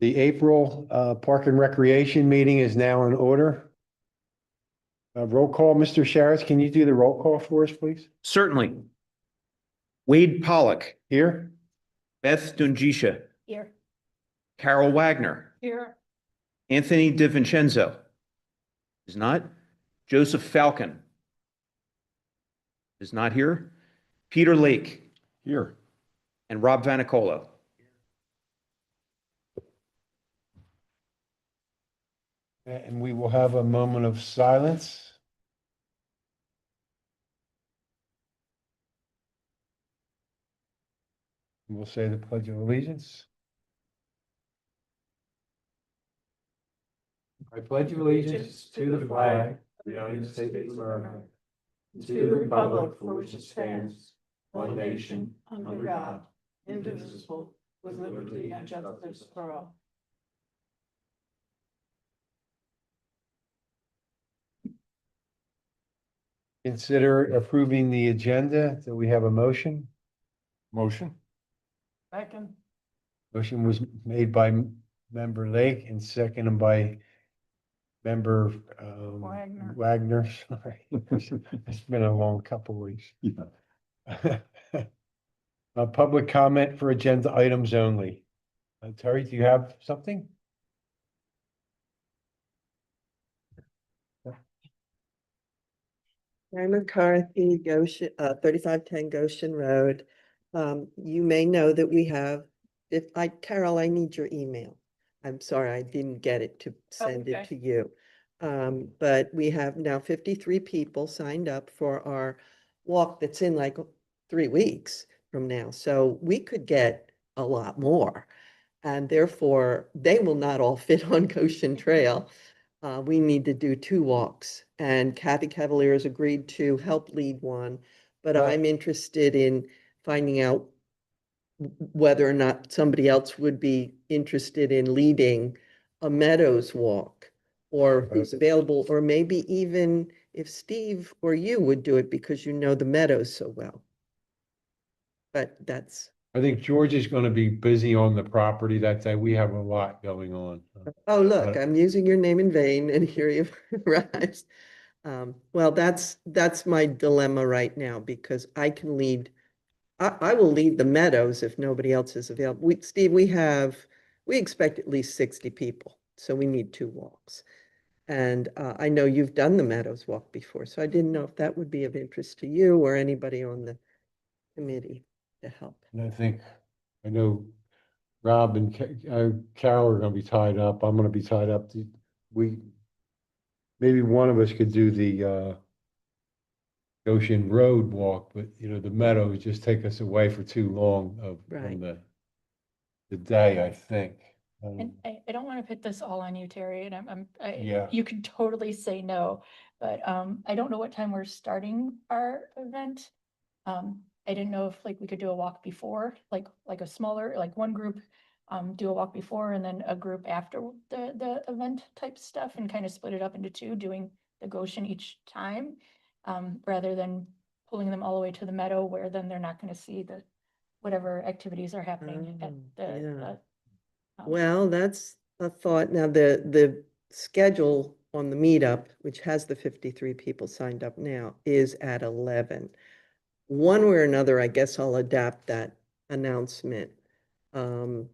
The April Park and Recreation meeting is now in order. Roll call, Mr. Sharretts, can you do the roll call for us, please? Certainly. Wade Pollock, Here? Beth Dungisha, Here. Carol Wagner, Here. Anthony DiVincenzo is not. Joseph Falcon is not here. Peter Lake Here. and Rob Vanicolo. And we will have a moment of silence. We'll say the Pledge of Allegiance. I pledge allegiance to the flag of the United States of America, and to the republic for which it stands, one nation, under God, indivisible, with liberty and justice for all. Consider approving the agenda. Do we have a motion? Motion. Second. Motion was made by member Lake and seconded by member Wagner. Sorry. It's been a long couple weeks. Yeah. Public comment for agenda items only. Terry, do you have something? Mary McCarthy, Goshen, 3510 Goshen Road. You may know that we have, Carol, I need your email. I'm sorry, I didn't get it to send it to you. But we have now 53 people signed up for our walk that's in like 3 weeks from now. So we could get a lot more. And therefore, they will not all fit on Goshen Trail. We need to do 2 walks, and Kathy Cavalier has agreed to help lead one, but I'm interested in finding out whether or not somebody else would be interested in leading a Meadows walk, or who's available, or maybe even if Steve or you would do it because you know the Meadows so well. But that's. I think George is going to be busy on the property that day. We have a lot going on. Oh, look, I'm using your name in vain, and here you've arrived. Well, that's my dilemma right now, because I can lead, I will lead the Meadows if nobody else is available. Steve, we expect at least 60 people, so we need 2 walks. And I know you've done the Meadows walk before, so I didn't know if that would be of interest to you or anybody on the committee to help. And I know Rob and Carol are going to be tied up. I'm going to be tied up. Maybe one of us could do the Goshen Road walk, but the Meadows just take us away for too long from the day, I think. And I don't want to put this all on you, Terry, and Yeah. you can totally say no, but I don't know what time we're starting our event. I didn't know if we could do a walk before, like a smaller, like one group do a walk before and then a group after the event type stuff, and kind of split it up into 2, doing the Goshen each time, rather than pulling them all the way to the meadow, where then they're not going to see whatever activities are happening at the. Well, that's a thought. Now, the schedule on the meetup, which has the 53 people signed up now, is at 11. One way or another, I guess I'll adapt that announcement. And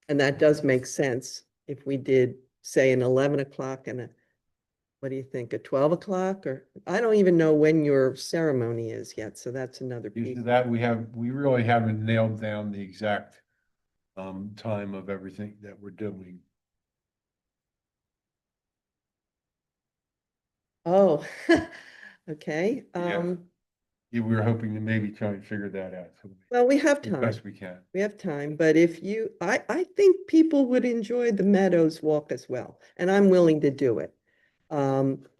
that does make sense if we did, say, an 11 o'clock and what do you think, a 12 o'clock? Or I don't even know when your ceremony is yet, so that's another piece. That we really haven't nailed down the exact time of everything that we're doing. Oh, okay. We were hoping to maybe try and figure that out. Well, we have As time. best we can. We have time, but if I think people would enjoy the Meadows walk as well, and I'm willing to do it.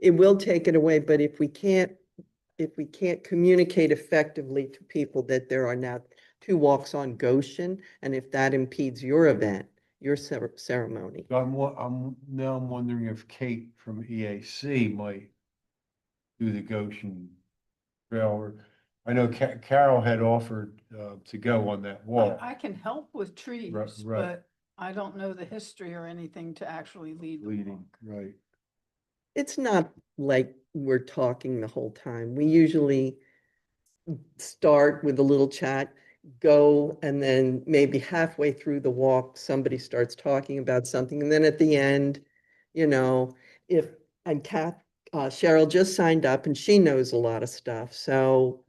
It will take it away, but if we can't communicate effectively to people that there are now 2 walks on Goshen, and if that impedes your event, your ceremony. So I'm now wondering if Kate from EAC might do the Goshen Trail. I know Carol had offered to go on that walk. I can help with trees, Right. but I don't know the history or anything to actually lead the leading, walk. right? It's not like we're talking the whole time. We usually start with a little chat, go, and then maybe halfway through the walk, somebody starts talking about something. And then at the end, you know, if, and Cheryl just signed up and she knows a lot of stuff. So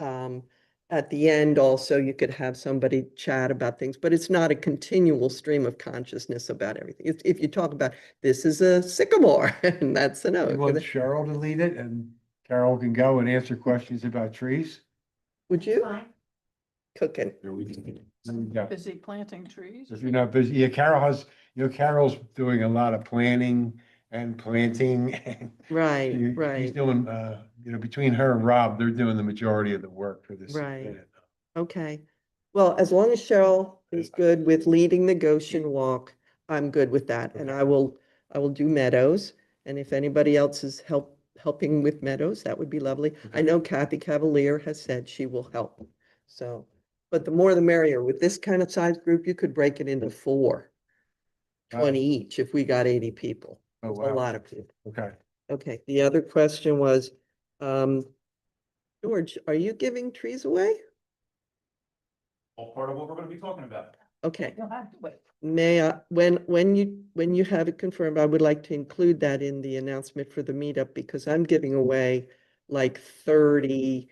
at the end also, you could have somebody chat about things, but it's not a continual stream of consciousness about everything. If you talk about, this is a sycamore, and that's an You oak. want Cheryl to lead it and Carol can go and answer questions about trees? Would you? Cooking. Yeah. Busy planting trees. If you're not busy, yeah, Carol has, Carol's doing a lot of planning and planting. Right, He's right, doing, between her and Rob, they're doing the majority of the work for this. Right. event. okay. Well, as long as Cheryl is good with leading the Goshen walk, I'm good with that. And I will do Meadows. And if anybody else is helping with Meadows, that would be lovely. I know Kathy Cavalier has said she will help. So, but the more the merrier. With this kind of size group, you could break it into 4, 20 each if we got 80 people. Oh, A wow. lot of people. Okay. Okay, the other question was, George, are you giving trees away? All part of what we're gonna be talking about. Okay, You'll have to wait. may I, when you have it confirmed, I would like to include that in the announcement for the meetup because I'm giving away like 30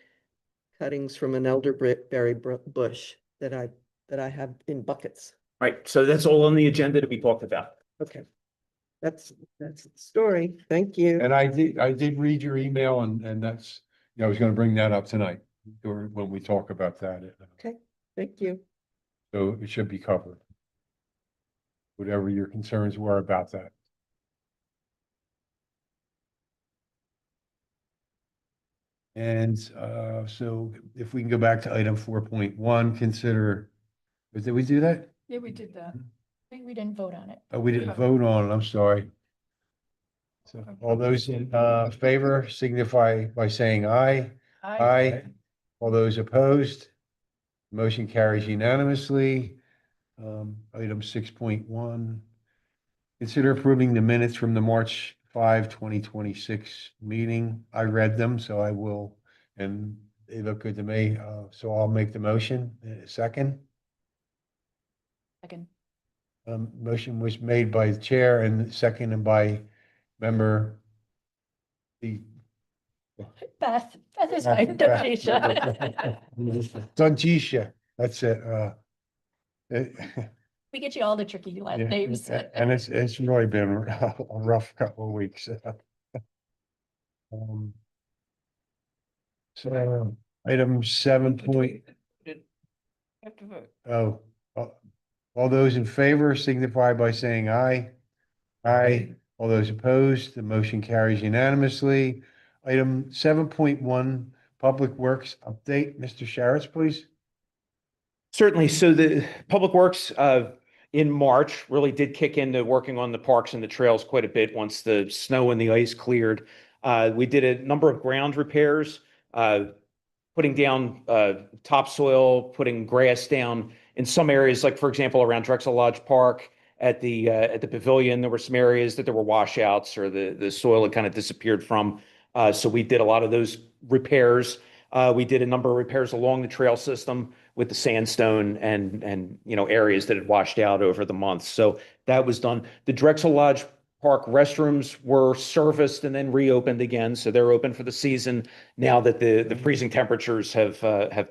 cuttings from an elderberry bush that I have in buckets. Right, so that's all on the agenda to be talked about. Okay. That's the story. Thank you. And I did read your email and that's, I was gonna bring that up tonight or when we talk about that. Okay, thank you. So it should be covered. Whatever your concerns were about that. And so if we can go back to item 4.1, consider, did we do that? Yeah, we did that. I think we didn't vote on it. Oh, we didn't vote on it, I'm sorry. So all those in favor signify by saying aye. Aye. All those opposed? Motion carries unanimously. Item 6.1. Consider approving the minutes from the March 5, 2026 meeting. I read them, so I will, and they look good to me. So I'll make the motion. Second. Second. Motion was made by the chair and seconded by member the Beth is fine. Donisha. Donisha, that's it. We get you all the tricky last Yeah, names. and it's really been a rough couple of weeks. So item 7 point, You have to vote. oh, all those in favor signify by saying aye. Aye. All those opposed, the motion carries unanimously. Item 7.1, Public Works update. Mr. Sharretts, please. Certainly. So the Public Works in March really did kick into working on the parks and the trails quite a bit once the snow and the ice cleared. We did a number of ground repairs, putting down topsoil, putting grass down in some areas, like for example, around Drexel Lodge Park at the pavilion, there were some areas that there were washouts or the soil had kind of disappeared from. So we did a lot of those repairs. We did a number of repairs along the trail system with the sandstone and areas that had washed out over the months. So that was done. The Drexel Lodge Park restrooms were serviced and then reopened again. So they're open for the season now that the freezing temperatures have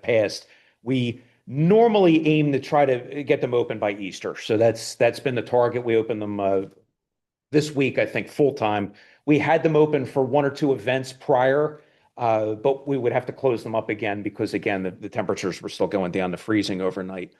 passed. We normally aim to try to get them open by Easter. So that's been the target. We opened them this week, I think, full time. We had them open for 1 or 2 events prior, but we would have to close them up again because, again, the temperatures were still going down to freezing overnight.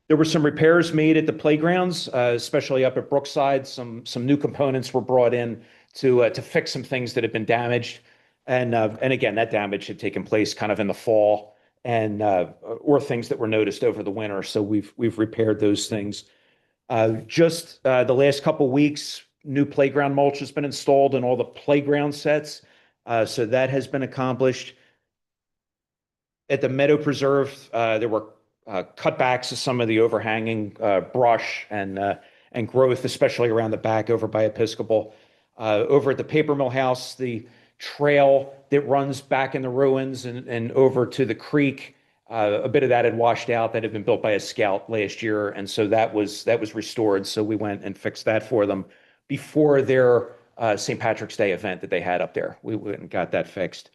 There were some repairs made at the playgrounds, especially up at Brookside. Some new components were brought in to fix some things that had been damaged. And again, that damage had taken place kind of in the fall and or things that were noticed over the winter. So we've repaired those things. Just the last couple weeks, new playground mulch has been installed in all the playground sets. So that has been accomplished. At the Meadow Preserve, there were cutbacks of some of the overhanging brush and and growth, especially around the back over by Episcopal. Over at the paper mill house, the trail that runs back in the ruins and over to the creek, a bit of that had washed out that had been built by a scout last year. And so that was restored. So we went and fixed that for them before their St. Patrick's Day event that they had up there. We went and got that fixed.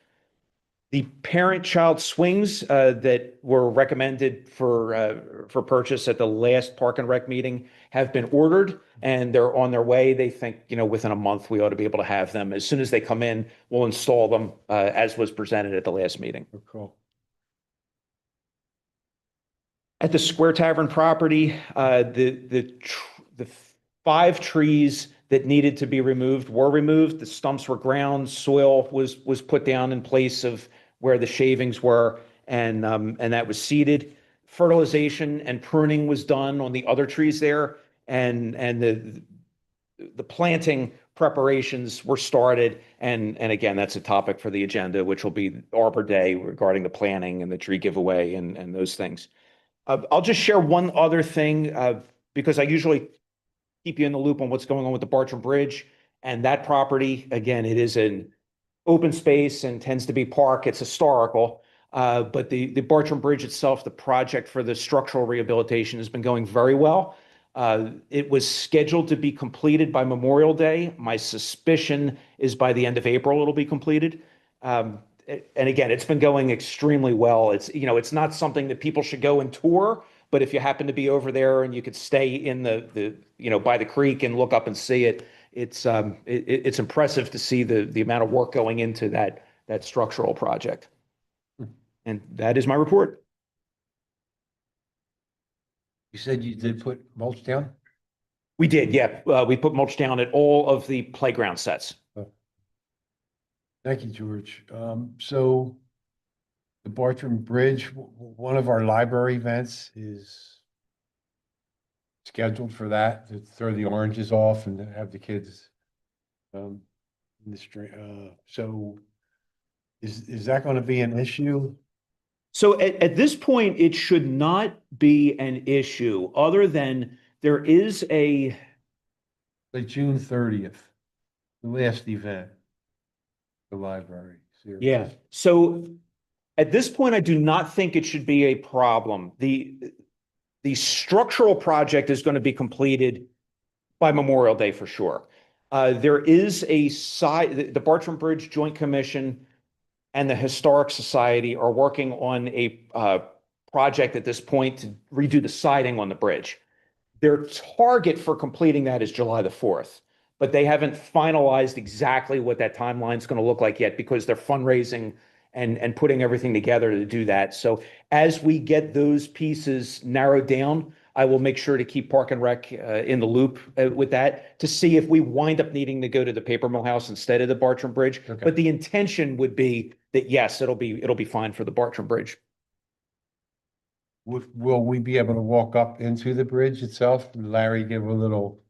The parent-child swings that were recommended for purchase at the last Park and Rec meeting have been ordered, and they're on their way. They think, within a month, we ought to be able to have them. As soon as they come in, we'll install them as was presented at the last meeting. Oh, cool. At the Square Tavern property, the 5 trees that needed to be removed were removed. The stumps were ground, soil was put down in place of where the shavings were, and that was seeded. Fertilization and pruning was done on the other trees there, and the planting preparations were started. And again, that's a topic for the agenda, which will be Arbor Day regarding the planting and the tree giveaway and those things. I'll just share one other thing because I usually keep you in the loop on what's going on with the Bartram Bridge and that property. Again, it is an open space and tends to be park. It's historical, but the Bartram Bridge itself, the project for the structural rehabilitation has been going very well. It was scheduled to be completed by Memorial Day. My suspicion is by the end of April, it'll be completed. And again, it's been going extremely well. It's not something that people should go and tour, but if you happen to be over there and you could stay in the by the creek and look up and see it, it's impressive to see the amount of work going into that structural project. And that is my report. You said you did put mulch down? We did, yeah. We put mulch down at all of the playground sets. Thank you, George. So the Bartram Bridge, one of our library events is scheduled for that, to throw the oranges off and to have the kids in the street. So is that going to be an issue? So at this point, it should not be an issue, other than there is Like June 30th, the last event, the library series. Yeah. So at this point, I do not think it should be a problem. The structural project is going to be completed by Memorial Day for sure. There is the Bartram Bridge Joint Commission and the Historic Society are working on a project at this point to redo the siding on the bridge. Their target for completing that is July the 4th, but they haven't finalized exactly what that timeline is going to look like yet because they're fundraising and putting everything together to do that. So as we get those pieces narrowed down, I will make sure to keep Park and Rec in the loop with that to see if we wind up needing to go to the paper mill house instead of the Bartram Bridge. Okay. But the intention would be that, yes, it'll be fine for the Bartram Bridge. Will we be able to walk up into the bridge itself? Larry give a little,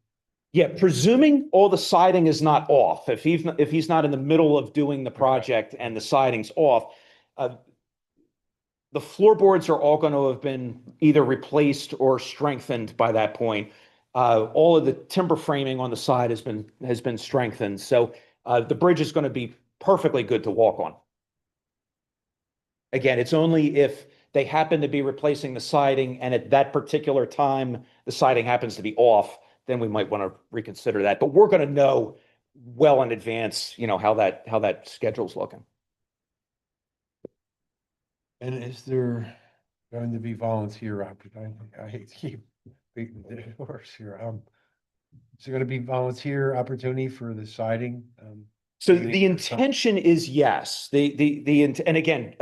Yeah, presuming all the siding is not off, if he's not in the middle of doing the project and the siding's off, the floorboards are all going to have been either replaced or strengthened by that point. All of the timber framing on the side has been strengthened, so the bridge is going to be perfectly good to walk on. Again, it's only if they happen to be replacing the siding and at that particular time the siding happens to be off, then we might want to reconsider that. But we're going to know well in advance, how that schedule's looking. and is there going to be volunteer opportunity? I hate to keep beating the horse here. Is there going to be volunteer opportunity for the siding? So the intention is yes. And again,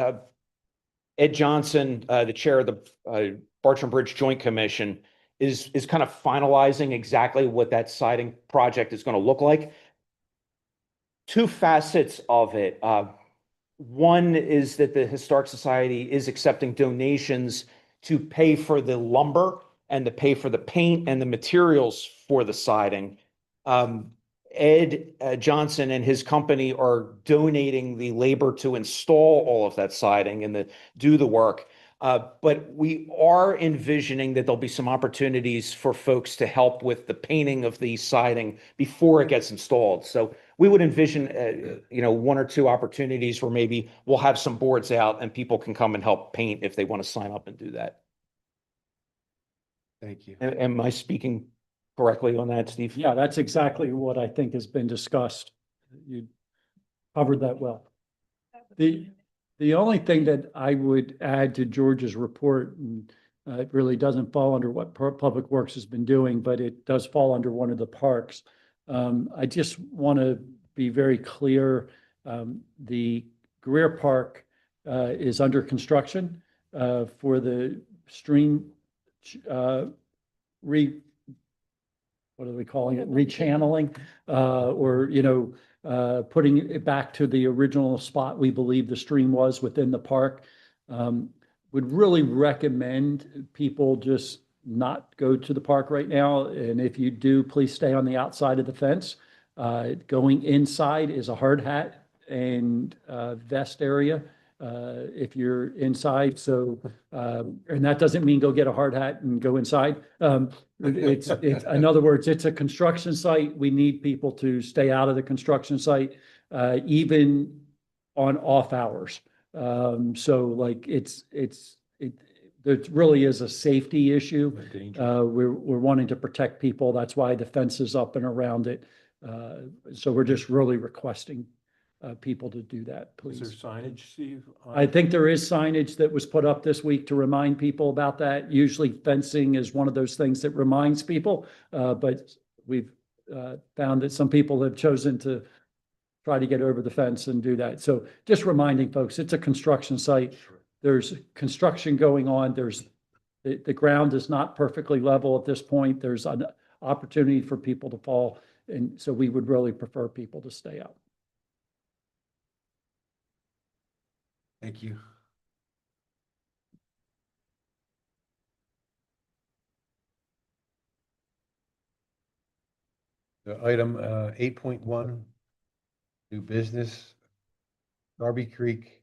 Ed Johnson, the chair of the Bartram Bridge Joint Commission, is kind of finalizing exactly what that siding project is going to look like. Two facets of it. One is that the Historic Society is accepting donations to pay for the lumber and to pay for the paint and the materials for the siding. Ed Johnson and his company are donating the labor to install all of that siding and do the work. But we are envisioning that there'll be some opportunities for folks to help with the painting of the siding before it gets installed. So we would envision, one or two opportunities where maybe we'll have some boards out and people can come and help paint if they want to sign up and do that. Thank you. Am I speaking correctly on that, Steve? Yeah, that's exactly what I think has been discussed. You covered that well. The only thing that I would add to George's report, and it really doesn't fall under what Public Works has been doing, but it does fall under one of the parks. I just want to be very clear. The Greer Park is under construction for the stream what are we calling it? Rechanneling, putting it back to the original spot we believe the stream was within the park. Would really recommend people just not go to the park right now. And if you do, please stay on the outside of the fence. Going inside is a hard hat and vest area. If you're inside, and that doesn't mean go get a hard hat and go inside. It's in other words, it's a construction site. We need people to stay out of the construction site, even on off hours. It really is a safety issue. We're wanting to protect people. That's why the fence is up and around it. So we're just really requesting people to do that, please. Is there signage, Steve? I think there is signage that was put up this week to remind people about that. Usually fencing is one of those things that reminds people, but we've found that some people have chosen to try to get over the fence and do that. So just reminding folks, it's a construction site. There's construction going on. The ground is not perfectly level at this point. There's an opportunity for people to fall. And so we would really prefer people to stay out. Thank you. The item 8.1, new business. Darby Creek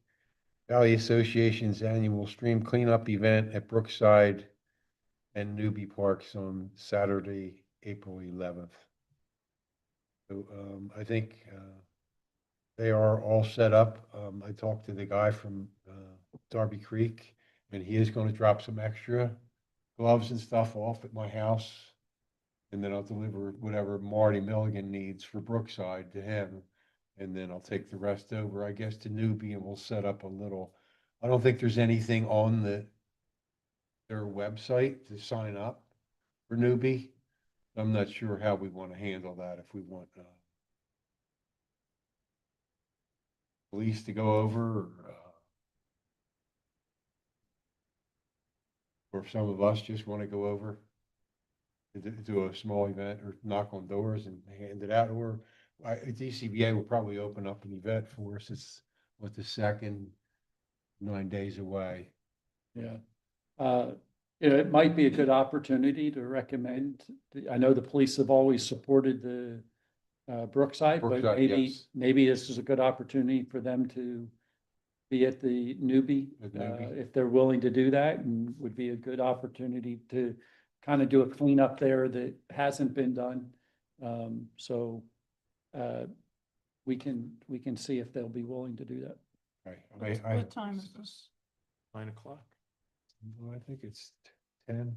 Valley Association's annual stream cleanup event at Brookside and Newby Parks on Saturday, April 11th. So I think they are all set up. I talked to the guy from Darby Creek, and he is going to drop some extra gloves and stuff off at my house. And then I'll deliver whatever Marty Milligan needs for Brookside to him. And then I'll take the rest over, I guess, to Newby, and we'll set up a little. I don't think there's anything on their website to sign up for Newby. I'm not sure how we want to handle that, if we want police to go over, or if some of us just want to go over to do a small event or knock on doors and hand it out, or DCBA will probably open up an event for us. It's the second 9 days away. Yeah. It might be a good opportunity to recommend. I know the police have always supported the Brookside, but yes. maybe this is a good opportunity for them to be at the Newby, if they're willing to do that, and would be a good opportunity to kind of do a cleanup there that hasn't been done. We can see if they'll be willing to do that. Right. What time is this? 9 o'clock. Well, I think it's 10.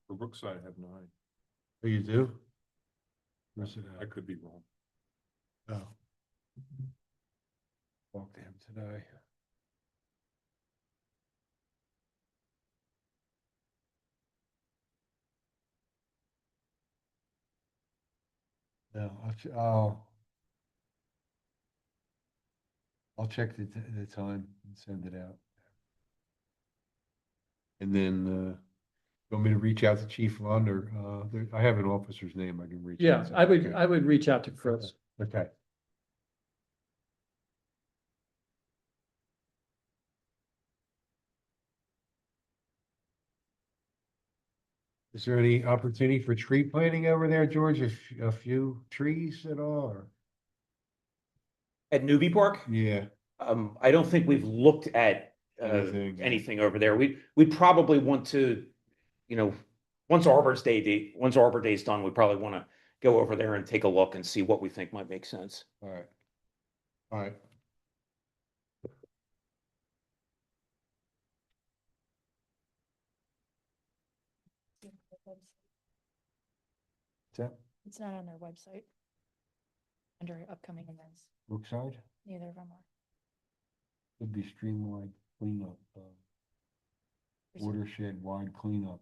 For Brookside, I have 9. Oh, you do? Where's it I at? could be wrong. Oh. Talk to him today. No, I'll check the time and send it out. And then, you want me to reach out to Chief Lund, or, I have an officer's name I can reach Yeah, out to. I would, Okay. I would reach out to Chris. Okay. Is there any opportunity for tree planting over there, George? A few trees at all, or? At Newby Park? Yeah, I don't think we've looked at anything over there. We'd probably want to, you know, once Arbor Day's done, we probably want to go over there and take a look and see what we think might make sense. All right. All right. Is that It's not on their website. Under upcoming events, Brookside? neither of them are. Could be streamlined cleanup, There's- watershed wide cleanup,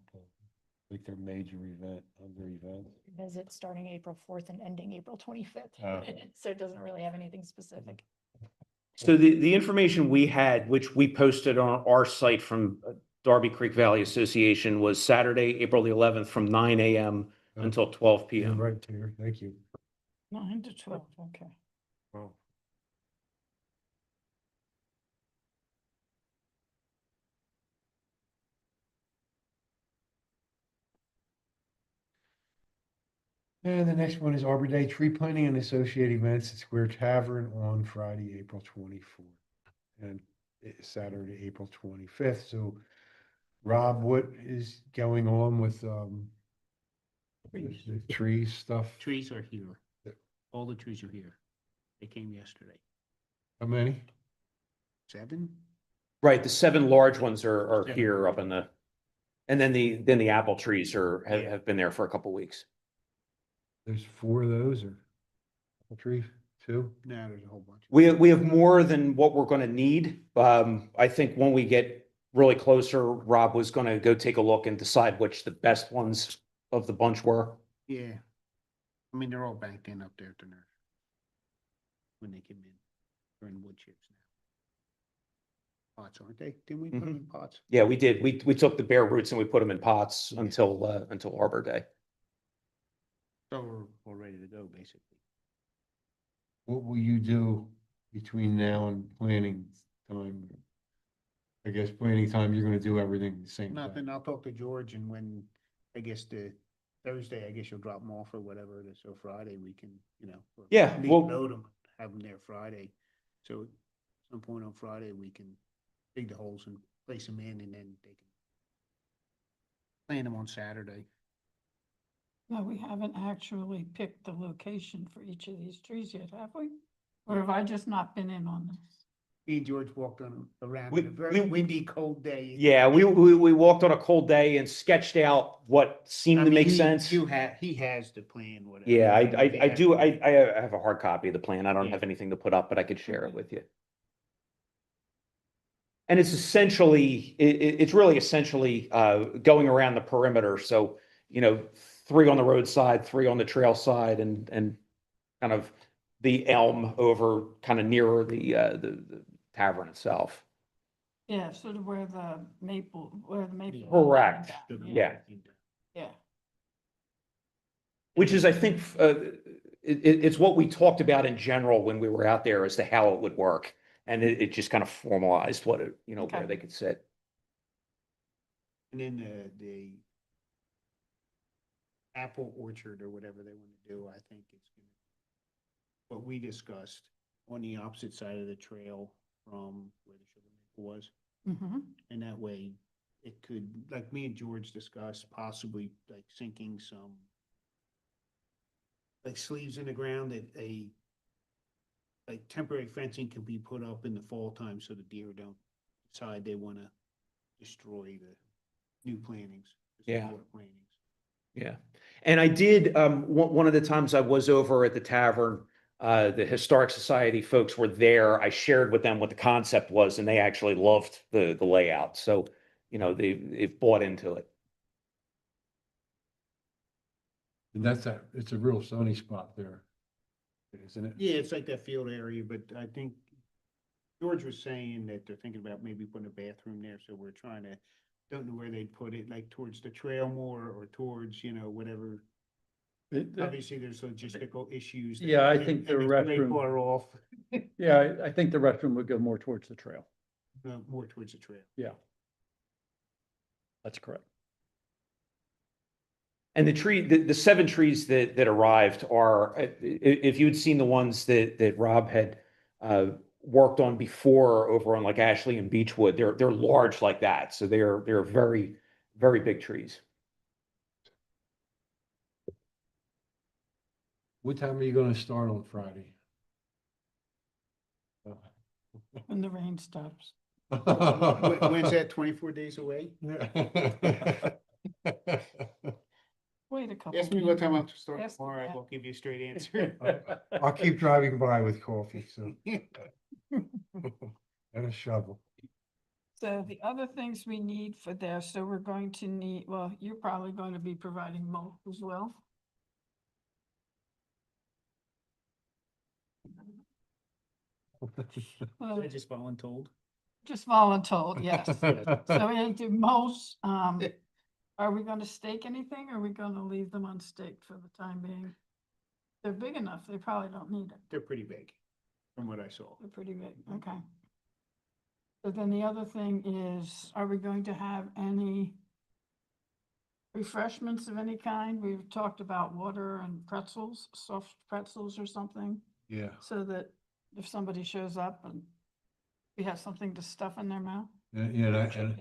like their major event, under event. Visit starting April 4th and ending April 25th. Oh. So it doesn't really have anything specific. So the information we had, which we posted on our site from Darby Creek Valley Association, was Saturday, April the 11th from 9 a.m. until 12 Yeah, p.m. right, Terry, thank you. 9 to 12, okay. Oh, And the next one is Arbor Day Tree Planting and Associated Events at Square Tavern on Friday, April 24th. And Saturday, April 25th. So Rob, what is going on with the tree stuff? Trees are here. Yeah. All the trees are here. They came yesterday. How many? 7? Right, the 7 large ones are Yeah. here up in the, and then the apple trees have, Yeah. have been there for a couple weeks. There's 4 of those or a tree, 2? No, there's a whole bunch. We have more than what we're going to need. I think when we get really closer, Rob was going to go take a look and decide which the best ones of the bunch were. Yeah. I mean, they're all banked in up there at the nurse. When they came in. They're in wood chips now. Pots, aren't they? Didn't we put them in pots? Yeah, we did. We took the bare roots and we put them in pots Yeah. until Arbor Day. So we're all ready to go, basically. What will you do between now and planning time? I guess planning time, you're gonna do everything the same time. Nothing. I'll talk to George, and when, I guess the Thursday, I guess you'll drop them off or whatever it is. So Friday we can, or Yeah, leave well- load them, have them there Friday. So at some point on Friday, we can dig the holes and place them in, and then they can plant them on Saturday. No, we haven't actually picked the location for each of these trees yet, have we? Or have I just not been in on this? Me and George walked around We- on a very we- windy, cold day. Yeah, we walked on a cold day and sketched out what seemed I to mean, make he- sense. he has the plan, whatever. Yeah, don't know if he I has do. it. I have a hard copy of the plan. I don't Yeah. have anything to put up, but I could share it with you. And it's essentially, it's really essentially going around the perimeter. So, 3 on the roadside, 3 on the trail side, and kind of the elm over kind of nearer the tavern itself. Yeah, sort of where the maple. Correct. Yeah. Yeah. Yeah. Which is, I think, it's what we talked about in general when we were out there as to how it would work. And it just kind of formalized what it, where Okay. they could sit. And then the apple orchard or whatever they want to do, I think it's what we discussed on the opposite side of the trail from where the sugar maple was. Mm-hmm. And that way it could, like me and George discussed, possibly like sinking some like sleeves in the ground that like temporary fencing can be put up in the fall time so the deer don't decide they want to destroy the new plantings. the Yeah. smaller plantings. Yeah. And I did, one of the times I was over at the tavern, the Historic Society folks were there. I shared with them what the concept was and they actually loved the layout. So, they've bought into it. And it's a real sunny spot there, isn't it? Yeah, it's like that field area, but I think George was saying that they're thinking about maybe putting a bathroom there, so we're trying to, don't know where they'd put it, like towards the trail more or towards, whatever. Obviously, there's logistical issues. that- Yeah, I and- think the and it's way restroom- Far off, Yeah, I think the restroom would go more towards the trail. more towards the trail. Yeah. That's correct. And the 7 trees that arrived are, if you had seen the ones that Rob had worked on before over on like Ashley and Beechwood. They're large like that. So they're very, very big trees. What time are you gonna start on Friday? When the rain stops. When's that, 24 days away? Wait a couple. Ask me what time I'm starting Ask me tomorrow, I that. will give you a straight answer. I'll keep driving by with coffee, so. And a shovel. So the other things we need for there, so we're going to need, well, you're probably going to be providing mulch as well. Well, just voluntold. just voluntold, yes. So we need to mulch, are we gonna stake anything, or are we gonna leave them unstaked for the time being? They're big enough, they probably don't need it. They're pretty big, from what I saw. They're pretty big, okay. So then the other thing is, are we going to have any refreshments of any kind? We've talked about water and pretzels, soft pretzels or something, Yeah. so that if somebody shows up and we have something to stuff in their mouth. Yeah, and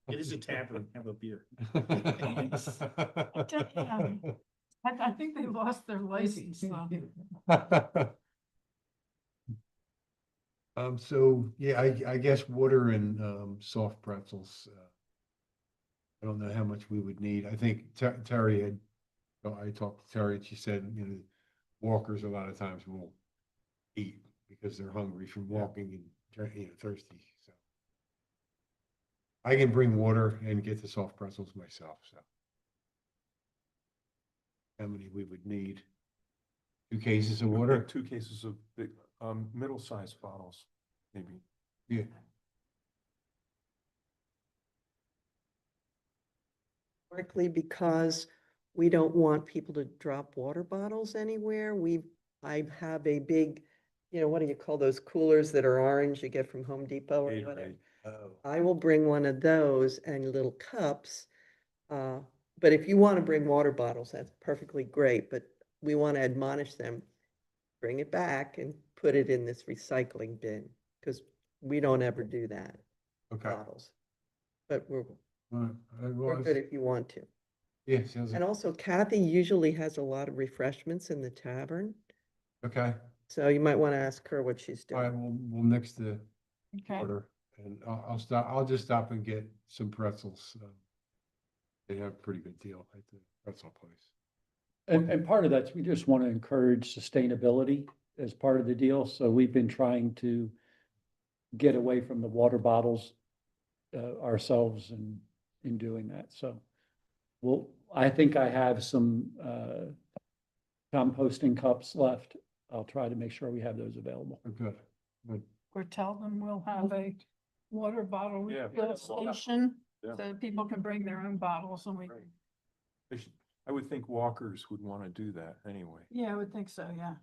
It is a tavern, have a beer. I think they lost their license, so. So, yeah, I guess water and, soft pretzels. I don't know how much we would need. I think Terry had, I talked to Terry and she said, you know, walkers a lot of times will eat because they're hungry from walking and, you know, thirsty, so. I can bring water and get the soft pretzels myself, so. How many we would need? 2 cases of water? 2 cases of big, middle-sized bottles, maybe. Yeah. Partly because we don't want people to drop water bottles anywhere. I have a big, you know, what do you call those coolers that are orange you get from Home Depot or whatever? Gatorade. Oh. I will bring one of those and little cups. But if you want to bring water bottles, that's perfectly great, but we want to admonish them, bring it back and put it in this recycling bin, because we don't ever do that, Okay. bottles. But we're Well, good if you want to. yeah, sounds And like, also Kathy usually has a lot of refreshments in the tavern, okay. so you might want to ask her what she's All right, doing. we'll mix the Okay, order and I'll just stop and get some pretzels. They have a pretty good deal at the pretzel place. And part of that's, we just want to encourage sustainability as part of the deal. So we've been trying to get away from the water bottles ourselves in doing that. So I think I have some composting cups left. I'll try to make sure we have those available. Oh, good, good. or tell them we'll have a water bottle Yeah. refill station, Yeah. so people can bring their own bottles and we, Right. I would think walkers would want to do that anyway. yeah, I would think so, yeah.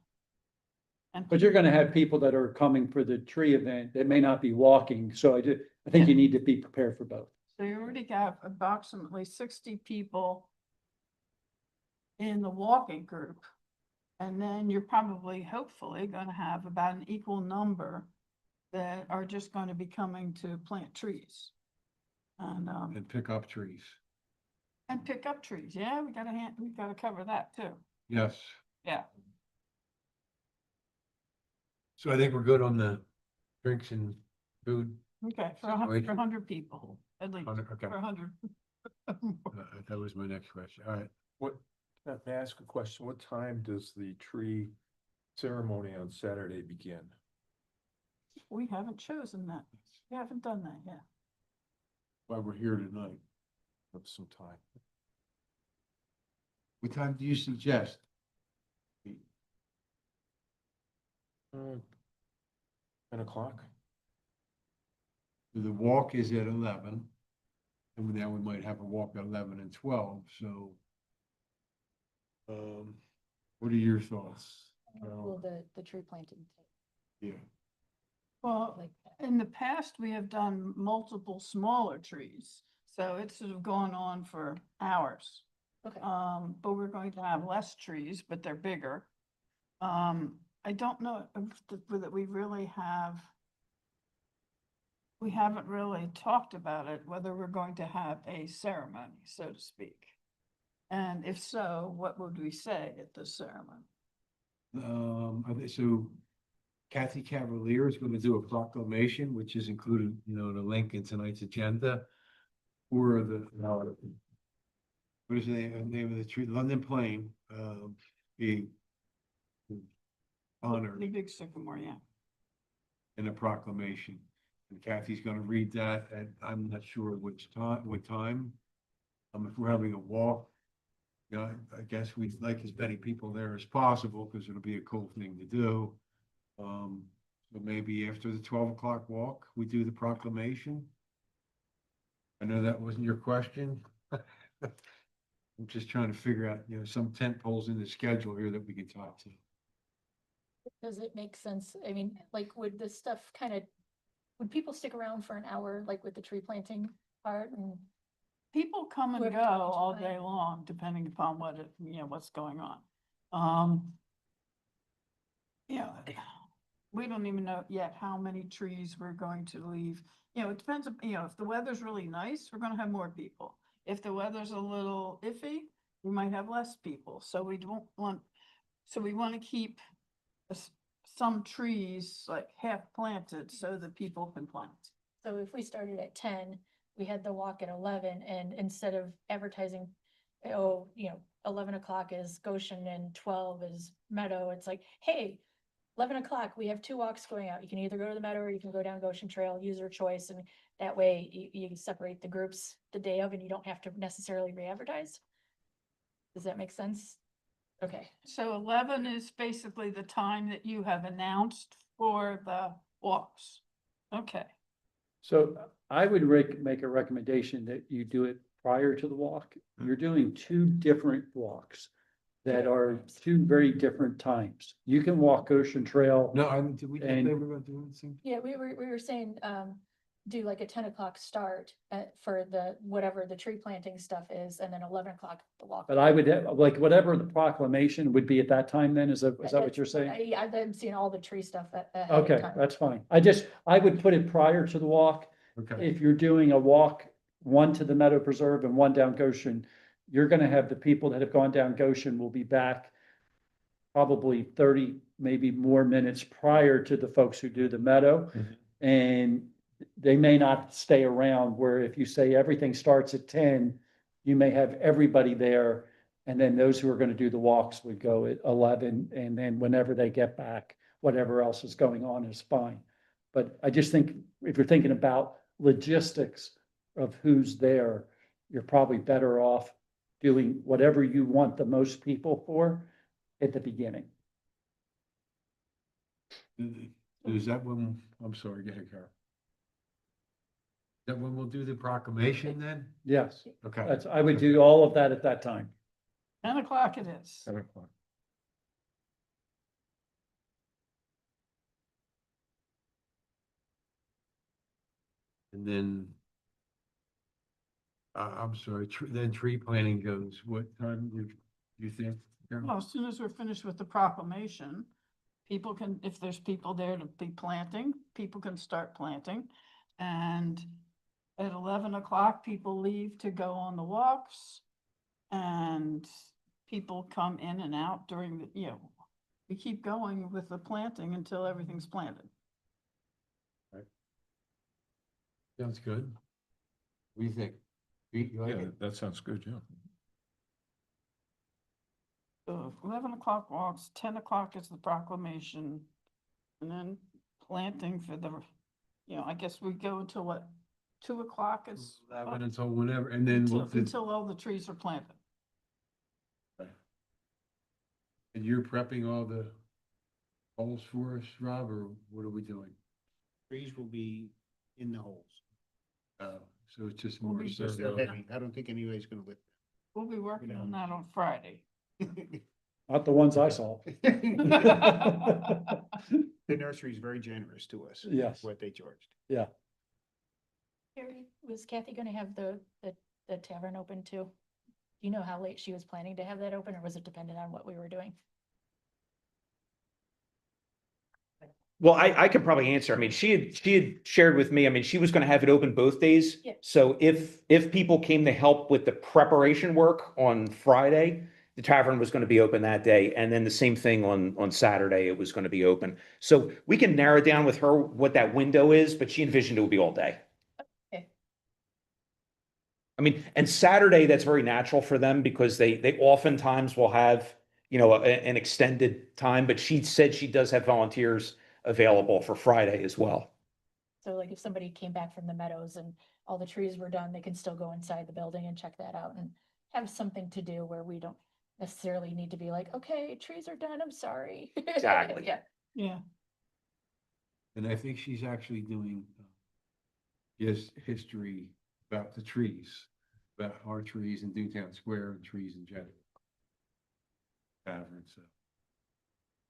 And But you're going to have people that are coming for the tree event that may not be walking. So I think you need to be prepared for both. so you already got approximately 60 people in the walking group. And then you're probably, hopefully, gonna have about an equal number that are just gonna be coming to plant trees. And pick up trees. And pick up trees, yeah, we gotta cover that too, Yes. yeah. So I think we're good on the drinks and food. Okay, for Situation. 100 people, at least, Okay. for 100. That was my next question. All right. May I ask a question? What time does the tree ceremony on Saturday begin? We haven't chosen that, we haven't done that yet. Why we're here tonight. Have some time. What time do you suggest? 10 o'clock? The walk is at 11. And then we might have a walk at 11 and 12, so. What are your thoughts? Will the tree planting take, Yeah, Well, like, in the past, we have done multiple smaller trees, so it's sort of gone on for hours. okay, But we're going to have less trees, but they're bigger. I don't know that we really have we haven't really talked about it, whether we're going to have a ceremony, so to speak. And if so, what would we say at the ceremony? So Kathy Cavalier is going to do a proclamation, which is included, the link in tonight's agenda. For the, what is the name of the tree, London Plain, being honored The big sycamore, yeah. in a proclamation. And Kathy's gonna read that, and I'm not sure which time, what time. If we're having a walk, I guess we'd like as many people there as possible, because it'll be a cool thing to do. So maybe after the 12 o'clock walk, we do the proclamation. I know that wasn't your question. I'm just trying to figure out, some tent poles in the schedule here that we can talk to. Does it make sense? I mean, like, would this stuff would people stick around for an hour, like with the tree planting part and? People come and Whoever go told you all that. day long, depending upon what's going on. We don't even know yet how many trees we're going to leave. It depends, if the weather's really nice, we're gonna have more people. If the weather's a little iffy, we might have less people. So we want to keep some trees like half planted so that people can plant. So if we started at 10, we had the walk at 11, and instead of advertising, 11 o'clock is Goshen and 12 is Meadow, it's like, hey, 11 o'clock, we have 2 walks going out. You can either go to the Meadow or you can go down Goshen Trail, use your choice. And that way you can separate the groups the day of and you don't have to necessarily re-advertise. Does that make sense? Okay. So 11 is basically the time that you have announced for the walks. Okay. So I would make a recommendation that you do it prior to the walk. You're doing 2 different walks that are 2 very different times. You can walk Ocean Trail. No, did we just And- say we were gonna do anything? Yeah, we were saying, do like a 10 o'clock start for whatever the tree planting stuff is, and then 11 o'clock the walk. But I would, like, whatever the proclamation would be at that time then, is that what you're saying? I'm seeing all the tree stuff ahead of Okay, time. that's fine. I would put it prior to the walk. Okay, If you're doing a walk, 1 to the Meadow Preserve and 1 down Goshen, you're gonna have the people that have gone down Goshen will be back probably 30, maybe more minutes prior to the folks who do the Meadow. Mhm. And they may not stay around, where if you say everything starts at 10, you may have everybody there. And then those who are gonna do the walks would go at 11, and then whenever they get back, whatever else is going on is fine. But I just think if you're thinking about logistics of who's there, you're probably better off doing whatever you want the most people for at the beginning. is that when, I'm sorry, get ahead, Carol. Is that when we'll do the proclamation then? Yes, Okay. I would do all of that at that time. 10 o'clock it is. 7 o'clock. And then, I'm sorry, then tree planting goes, what time do you think? Carol? Well, as soon as we're finished with the proclamation, people can, if there's people there to be planting, people can start planting. And at 11 o'clock, people leave to go on the walks. And people come in and out during the, we keep going with the planting until everything's planted. Sounds good. What do you think? Pete, you like Yeah, it? that sounds good, yeah. So 11 o'clock walks, 10 o'clock is the proclamation. And then planting for the, I guess we go until what, 2 o'clock is? 11 until whenever, and then we'll do. Until all the trees are planted. And you're prepping all the holes for us, Rob, or what are we doing? Trees will be in the holes. So it's just We'll more be just so. They're heavy. I don't think anybody's gonna lift We'll be working on that on Friday. them. Not the ones I saw. The nursery is very generous to us. Yes. What they charged. Carrie, was Kathy gonna have the tavern open too? Do you know how late she was planning to have that open, or was it dependent on what we were doing? Well, I could probably answer. I mean, she had shared with me, I mean, she was gonna have it open both days. Yeah. So if people came to help with the preparation work on Friday, the tavern was gonna be open that day. And then the same thing on Saturday, it was gonna be open. So we can narrow down with her what that window is, but she envisioned it would be all day. Okay. I mean, and Saturday, that's very natural for them because they oftentimes will have, you know, an extended time, but she said she does have volunteers available for Friday as well. So like if somebody came back from the meadows and all the trees were done, they can still go inside the building and check that out and have something to do where we don't necessarily need to be like, okay, trees are done, I'm sorry. Exactly. Yeah. Yeah, And I think she's actually doing just history about the trees, about our trees in Newtown Square and trees in general. Tavern, so.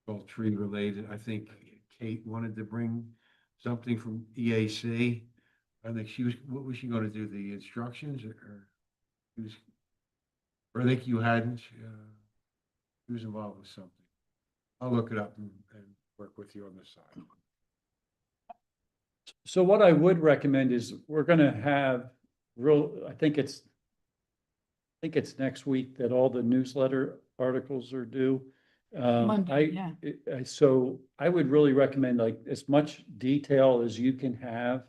All tree related. I think Kate wanted to bring something from EAC. I think what was she gonna do? The instructions or? She was, or I think you hadn't, she was involved with something. I'll look it up and work with you on this side. So what I would recommend is we're gonna have I think it's next week that all the newsletter articles are due. Monday, yeah. So I would really recommend like as much detail as you can have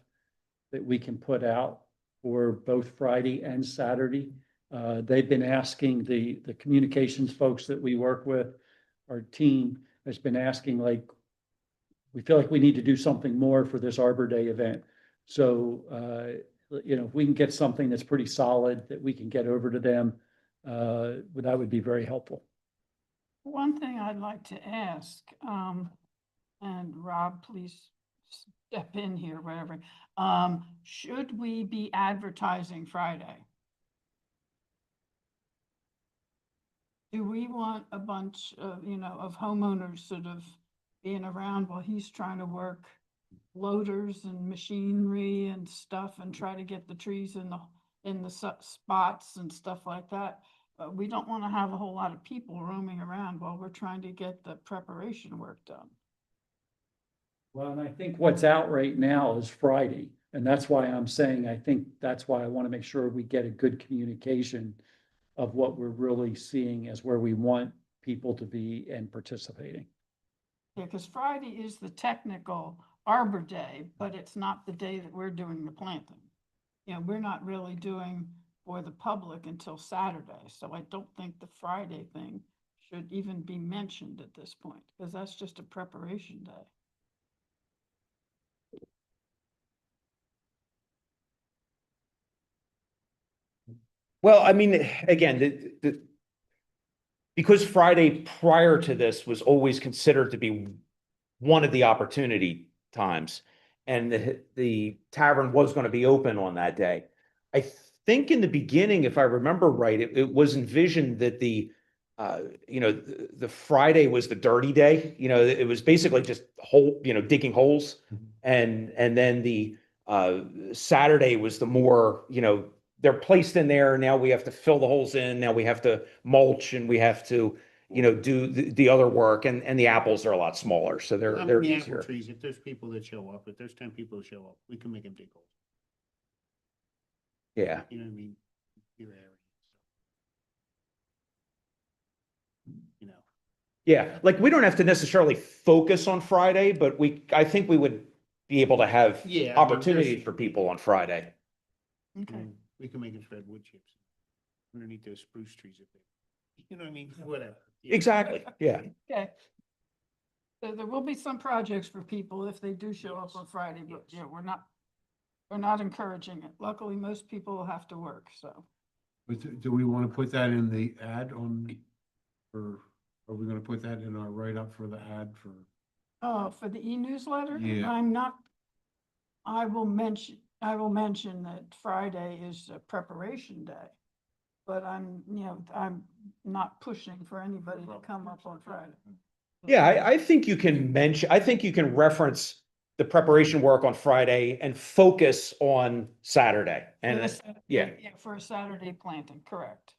that we can put out for both Friday and Saturday. They've been asking the communications folks that we work with, our team has been asking like, we feel like we need to do something more for this Arbor Day event. So, you know, if we can get something that's pretty solid that we can get over to them, that would be very helpful. One thing I'd like to ask, and Rob, please step in here, whatever. Should we be advertising Friday? Do we want a bunch of, you know, of homeowners sort of being around while he's trying to work loaders and machinery and stuff and try to get the trees in the spots and stuff like that? We don't want to have a whole lot of people roaming around while we're trying to get the preparation work done. Well, and I think what's out right now is Friday. And that's why I'm saying, I think that's why I want to make sure we get a good communication of what we're really seeing as where we want people to be and participating. Yeah, because Friday is the technical Arbor Day, but it's not the day that we're doing the planting. You know, we're not really doing for the public until Saturday. So I don't think the Friday thing should even be mentioned at this point, because that's just a preparation day. Well, I mean, again, because Friday prior to this was always considered to be one of the opportunity times, and the tavern was going to be open on that day. I think in the beginning, if I remember right, it was envisioned that you know, the Friday was the dirty day. You know, it was basically just digging holes, and then the Saturday was the more, you know, they're placed in there. Now we have to fill the holes in. Now we have to mulch and we have to, you know, do the other work. And the apples are a lot smaller, so they're The apple easier. trees, if there's people that show up, if there's 10 people that show up, we can make them dig holes. Yeah. You know what I mean? Your area. You know. Yeah, like we don't have to necessarily focus on Friday, but I think we would be able to have Yeah, I mean, opportunities there's- for people on Friday. Okay. We can make them spread wood chips underneath those spruce trees if they, you know what I mean? Whatever. Yeah. Exactly, yeah. Okay. So there will be some projects for people if they do show up on Friday, but yeah, we're not encouraging it. Luckily, most people will have to work, so. But do we want to put that in the ad or are we gonna put that in our write-up for the ad for? Oh, for the e-newsletter? Yeah. I will mention that Friday is a preparation day. But I'm not pushing for anybody to come up on Friday. Yeah, I think you can reference the preparation work on Friday and focus on Saturday. And yeah. For a Saturday planting, correct.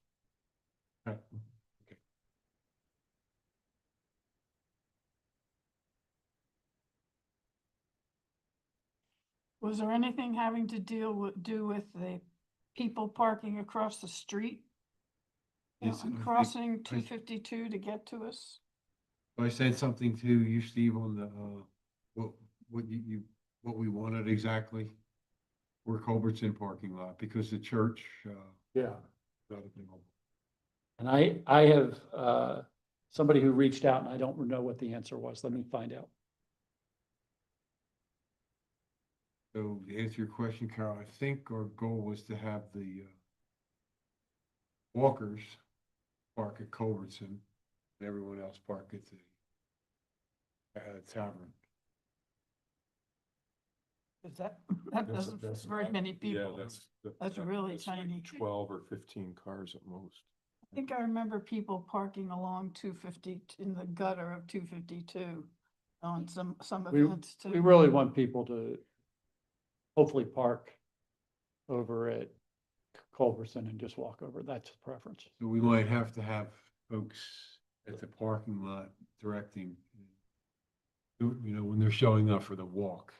Was there anything having to do with the people parking across the street? You know, Yes, and I think- crossing 252 to get to us? I said something to you, Steve, on the, what we wanted exactly. Where Culbertson parking lot, because the church, Yeah. got available. And I have, somebody who reached out and I don't know what the answer was. Let me find out. So to answer your question, Carol, I think our goal was to have the, walkers park at Culbertson and everyone else park at the, tavern. Is that doesn't fit very many Yeah, people. that's really like tiny. 12 or 15 cars at most. I think I remember people parking along 250 in the gutter of 252 on some We, events too. we really want people to hopefully park over at Culberson and just walk over. That's the preference. So we might have to have folks at the parking lot directing, you know, when they're showing up for the walk.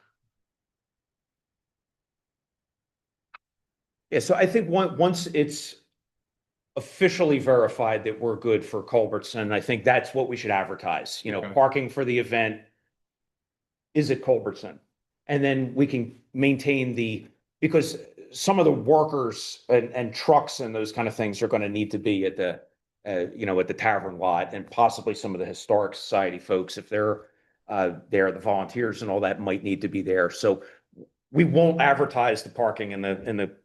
Yeah, so I think once it's officially verified that we're good for Culbertson, I think that's what we should advertise, you know, Okay. parking for the event is at Culbertson. And then we can maintain because some of the workers and trucks and those kind of things are going to need to be at the, you know, at the tavern lot, and possibly some of the historic society folks, if they're there, the volunteers and all that might need to be there. So we won't advertise the parking in the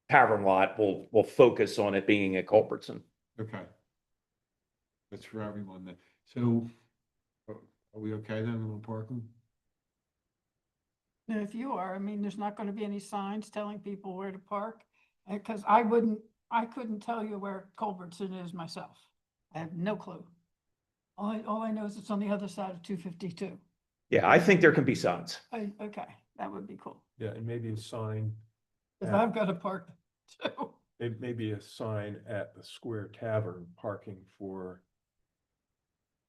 tavern lot. We'll focus on it being at Culbertson. Okay. That's for everyone then. So are we okay then on parking? Now, if you are, I mean, there's not going to be any signs telling people where to park. Because I couldn't tell you where Culbertson is myself. I have no clue. All I know is it's on the other side of 252. Yeah, I think there can be signs. Okay, that would be cool. Yeah, and maybe a sign, Because Yeah. I've got to park too. maybe a sign at the Square Tavern, parking for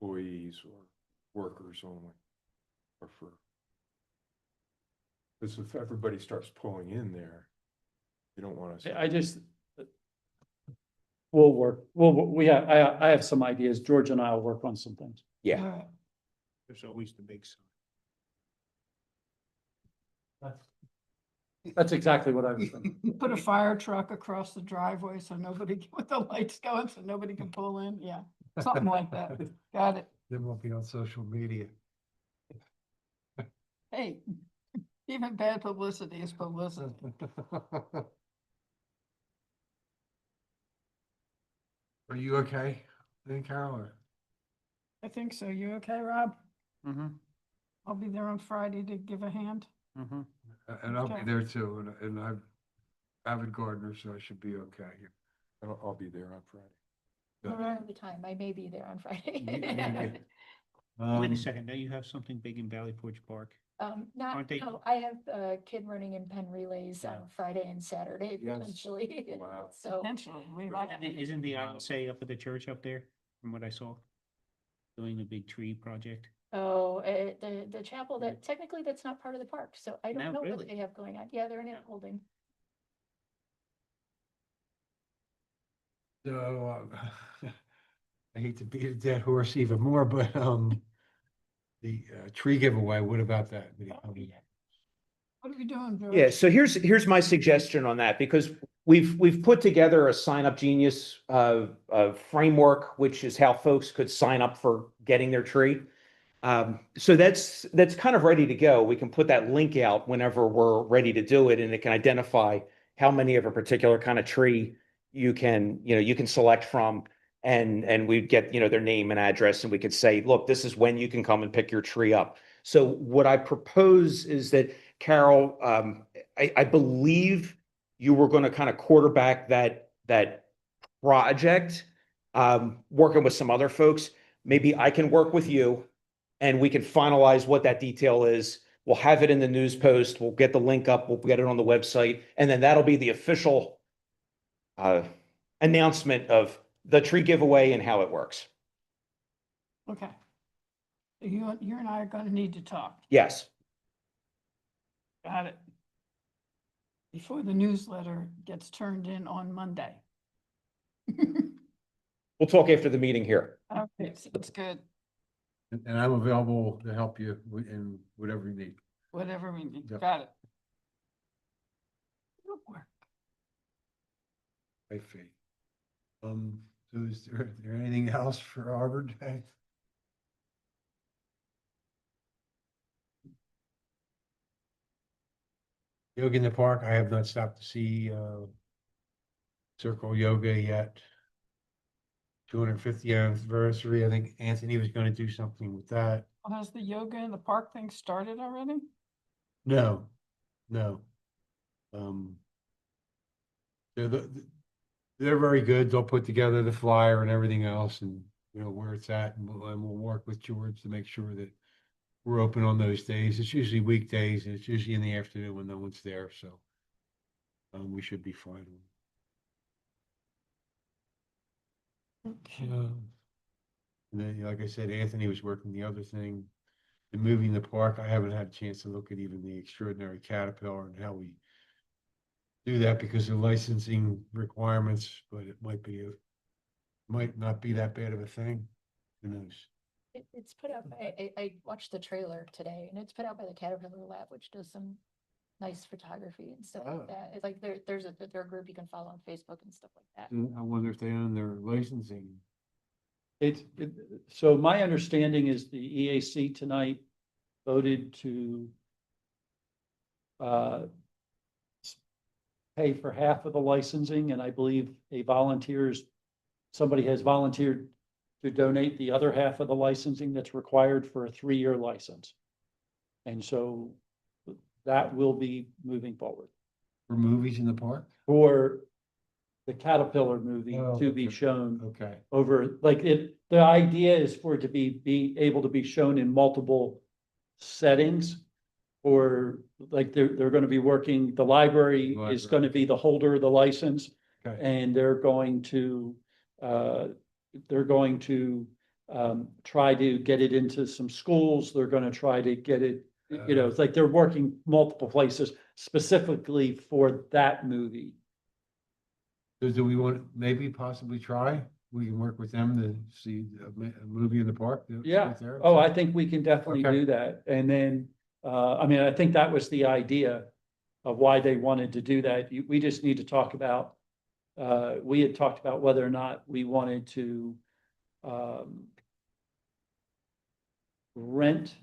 employees or workers only, or for. Because if everybody starts pulling in there, you don't want to. I just, we'll work, I have some ideas. George and I will work on some things. Yeah. All right. There's always the big sign. That's exactly what I was thinking. Put a fire truck across the driveway so nobody, with the lights going, so nobody can pull in. Yeah, something like that. Got it. Then we'll be on social media. Hey, even bad publicity is publicity. Are you okay then, Carol? or- I think so. You okay, Rob? Mm-hmm, I'll be there on Friday to give a hand. mm-hmm. And I'll be Okay. there too, and I'm avid gardener, so I should be okay. I'll be there on Friday. Good. All right. All the time. I may be there on Friday. Wait Um, a second, don't you have something big in Valley Forge Park? Not, Aren't they- no, I have a kid running in pen relays on Friday and Saturday Yes. potentially. Wow. So, Potentially, we like it. Isn't the say up at the church up there, from what I saw? Doing a big tree project? oh, the chapel that technically that's not part of the park. So I No, don't know what really? they have going on. Yeah, they're in a holding. So, I hate to beat a dead horse even more, but, the, tree giveaway, what about that? What are we doing, George? Yeah, so here's my suggestion on that, because we've put together a Sign Up Genius framework, which is how folks could sign up for getting their tree. So that's kind of ready to go. We can put that link out whenever we're ready to do it, and it can identify how many of a particular kind of tree you can select from, and we'd get, their name and address, and we could say, look, this is when you can come and pick your tree up. So what I propose is that, Carol, I believe you were going to kind of quarterback that project, working with some other folks. Maybe I can work with you and we can finalize what that detail is. We'll have it in the news post. We'll get the link up. We'll get it on the website. And then that'll be the official announcement of the tree giveaway and how it works. Okay. You and I are gonna need to talk. Yes. Got it. Before the newsletter gets turned in on Monday. We'll talk after the meeting here. Okay, so that's good. And I'm available to help you in whatever you need. Whatever we need. Yep. Got it. Good work. I see. So is there anything else for Arbor Day? Yoga in the park, I have not stopped to see, Circle Yoga yet. 250th anniversary, I think Anthony was gonna do something with that. Has the yoga in the park thing started already? No, no. They're they're very good. They'll put together the flyer and everything else and, you know, where it's at, and we'll work with George to make sure that we're open on those days. It's usually weekdays and it's usually in the afternoon when no one's there, so we should be fine. Okay. And then, like I said, Anthony was working the other thing, the moving the park. I haven't had a chance to look at even the extraordinary caterpillar and how we do that because of licensing requirements, but it might not be that bad of a thing. Who knows? It's put out by, I watched the trailer today and it's put out by the Caterpillar Lab, which does some nice photography and stuff Oh. like that. It's like there's a group you can follow on Facebook and stuff like that. I wonder if they own their licensing. So my understanding is the EAC tonight voted to pay for half of the licensing, and I believe somebody has volunteered to donate the other half of the licensing that's required for a 3-year license. And so that will be moving forward For movies in the park? for the Caterpillar movie Oh, to be okay. shown Okay. over, the idea is for it to be able to be shown in multiple settings. Or like they're gonna be working, the library is gonna be the holder of the license. Okay. And they're going to try to get it into some schools. They're gonna try to get it, it's like they're working multiple places specifically for that movie. So do we want, maybe possibly try? We can work with them to see a movie in the park? Yeah. right there? Oh, I think we can definitely Okay. do that. And then, I mean, I think that was the idea of why they wanted to do that. We just need to talk about, we had talked about whether or not we wanted to, rent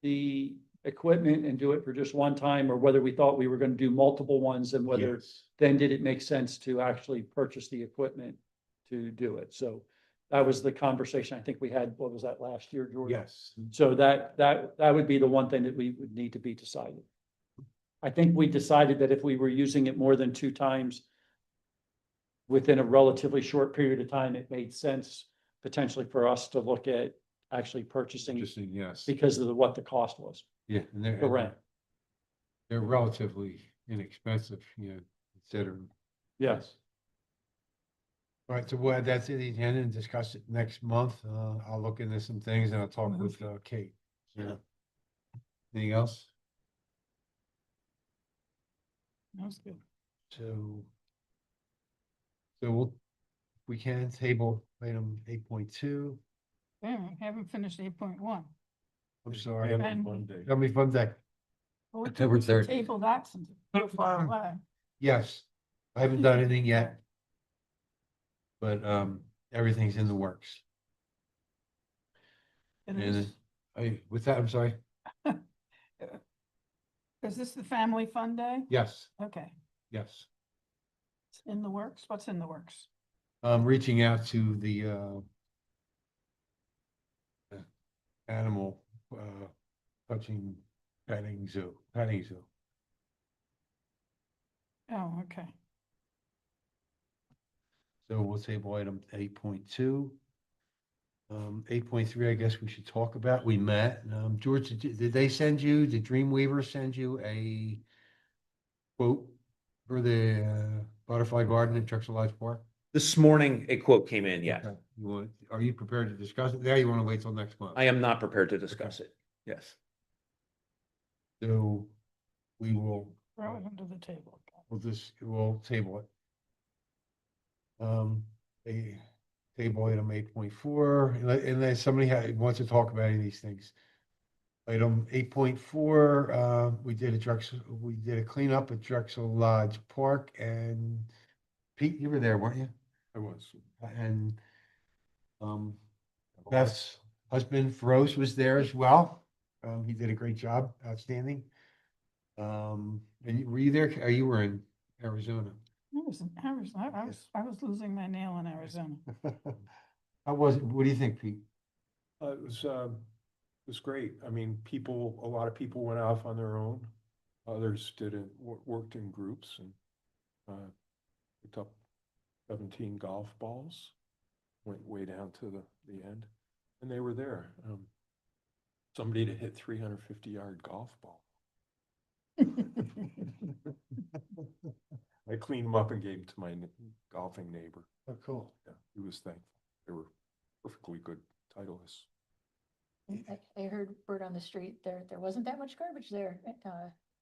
the equipment and do it for just one time, or whether we thought we were going to do multiple ones, and whether Yes. then did it make sense to actually purchase the equipment to do it. So that was the conversation I think we had, what was that, last year, George? Yes. So that would be the one thing that we would need to be decided. I think we decided that if we were using it more than 2 times within a relatively short period of time, it made sense potentially for us to look at actually purchasing Interesting, yes. because of what the cost was, Yeah. And the rent. they're relatively inexpensive, considering. Yes. All right, so we'll add that to the agenda and discuss it next month. I'll look into some things and I'll talk with Kate. Yeah. Anything else? That's good. So we can table item 8.2. Yeah, we haven't finished 8.1. I'm sorry. Have a And- fun day. Have me fun day. Well, we October can 3rd. table that since it's so far away. Yes, I haven't done anything yet. But everything's in the works. It And is, with that, I'm sorry. is this the family fun day? Yes, Okay, yes. it's in the works. What's in the works? Reaching out to the animal touching petting zoo. Oh, okay. So we'll table item 8.2. 8.3, I guess we should talk about. We met. George, did Dreamweaver send you a quote for the butterfly garden in Drexel Lodge Park? This morning, a quote came in, yeah. Okay. Are you prepared to discuss it there? You want to wait till next month? I am not prepared to discuss it. Yes. So we will, Throw it under the table. we'll table it. A table item 8.4, and then somebody wants to talk about any of these things. Item 8.4, we did a cleanup at Drexel Lodge Park, and Pete, you were there, weren't you? I was. And Beth's husband, Feroz, was there as well. He did a great job, outstanding. And were you there? Or you were in Arizona? I was in Arizona. I was losing my nail in Arizona. How was it? What do you think, Pete? It was great. I mean, a lot of people went off on their own. Others worked in groups and picked up 17 golf balls, went way down to the end, and they were there. Somebody to hit 350-yard golf ball. I cleaned them up and gave them to my golfing neighbor. Oh, cool. Yeah, he was thankful. They were perfectly good Titleists. I heard word on the street there wasn't that much garbage there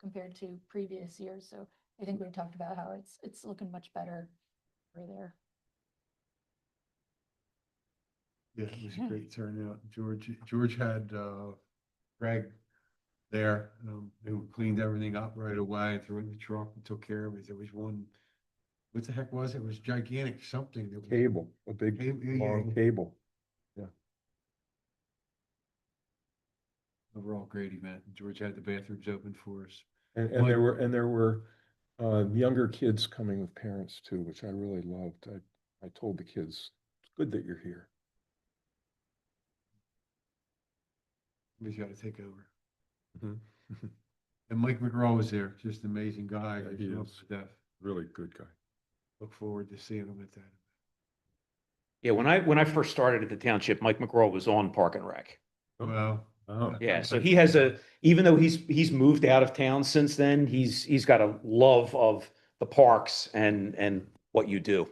compared to previous years. So I think we talked about how it's looking much better over there. Yeah, it was a great turnout. George had Greg there, who cleaned everything up right away and threw it in the truck and took care of it. There was one, what the heck was it? It was gigantic something. That was- Cable, a big Cable, yeah, long yeah. cable. Overall great event. George had the bathrooms open for us. And Mike- there were younger kids coming with parents too, which I really loved. I told the kids, it's good that you're here. He's got to take over. Mhm. And Mike McGraw was there, just an amazing guy. Yeah, I he love is. to death. Really good guy. Look forward to seeing him at that. Yeah, when I first started at the township, Mike McGraw was on Park and Rec. Well. Oh. Yeah, so he has even though he's moved out of town since then, he's got a love of the parks and what you do.